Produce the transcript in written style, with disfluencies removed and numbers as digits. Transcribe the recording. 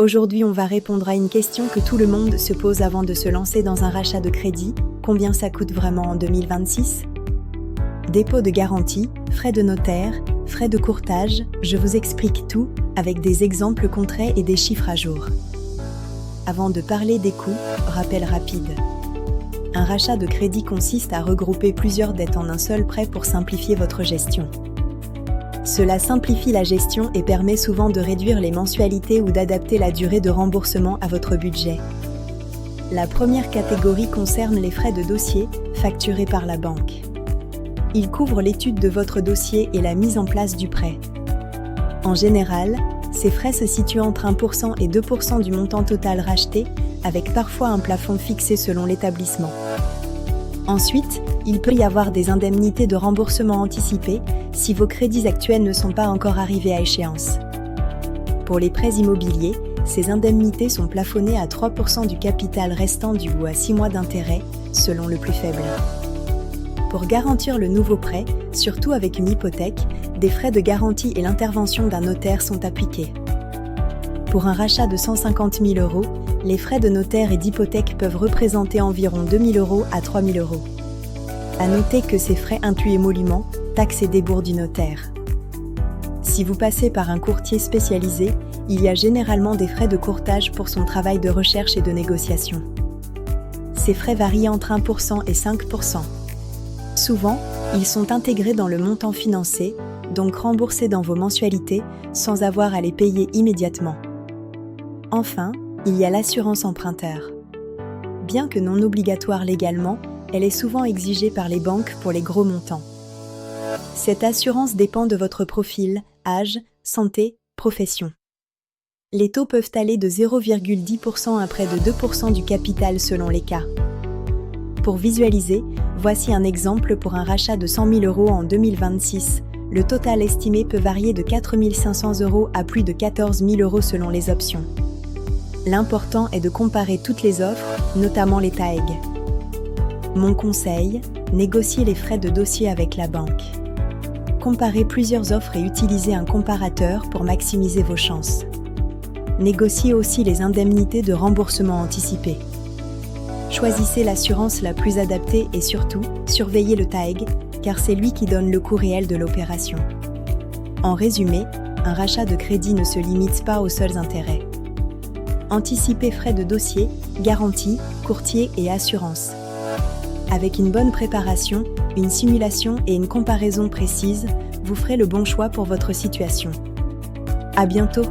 Aujourd'hui, on va répondre à une question que tout le monde se pose avant de se lancer dans un rachat de crédit. Combien ça coûte vraiment en 2026? Dépôt de garantie, frais de notaire, frais de courtage, je vous explique tout avec des exemples concrets et des chiffres à jour. Avant de parler des coûts, rappel rapide. Un rachat de crédit consiste à regrouper plusieurs dettes en un seul prêt pour simplifier votre gestion. Cela simplifie la gestion et permet souvent de réduire les mensualités ou d'adapter la durée de remboursement à votre budget. La première catégorie concerne les frais de dossier, facturés par la banque. Ils couvrent l'étude de votre dossier et la mise en place du prêt. En général, ces frais se situent entre 1% et 2% du montant total racheté, avec parfois un plafond fixé selon l'établissement. Ensuite, il peut y avoir des indemnités de remboursement anticipé si vos crédits actuels ne sont pas encore arrivés à échéance. Pour les prêts immobiliers, ces indemnités sont plafonnées à 3% du capital restant dû ou à 6 mois d'intérêt, selon le plus faible. Pour garantir le nouveau prêt, surtout avec une hypothèque, des frais de garantie et l'intervention d'un notaire sont appliqués. Pour un rachat de 150 000 €, les frais de notaire et d'hypothèque peuvent représenter environ 2 000 € à 3 000 €. À noter que ces frais incluent émoluments, taxes et débours du notaire. Si vous passez par un courtier spécialisé, il y a généralement des frais de courtage pour son travail de recherche et de négociation. Ces frais varient entre 1% et 5%. Souvent, ils sont intégrés dans le montant financé, donc remboursés dans vos mensualités, sans avoir à les payer immédiatement. Enfin, il y a l'assurance emprunteur. Bien que non obligatoire légalement, elle est souvent exigée par les banques pour les gros montants. Cette assurance dépend de votre profil, âge, santé, profession. Les taux peuvent aller de 0,10% à près de 2% du capital selon les cas. Pour visualiser, voici un exemple pour un rachat de 100 000 € en 2026. Le total estimé peut varier de 4 500 € à plus de 14 000 € selon les options. L'important est de comparer toutes les offres, notamment les TAEG. Mon conseil, négociez les frais de dossier avec la banque. Comparez plusieurs offres et utilisez un comparateur pour maximiser vos chances. Négociez aussi les indemnités de remboursement anticipé. Choisissez l'assurance la plus adaptée et surtout, surveillez le TAEG, car c'est lui qui donne le coût réel de l'opération. En résumé, un rachat de crédit ne se limite pas aux seuls intérêts. Anticipez frais de dossier, garantie, courtier et assurance. Avec une bonne préparation, une simulation et une comparaison précise, vous ferez le bon choix pour votre situation. À bientôt!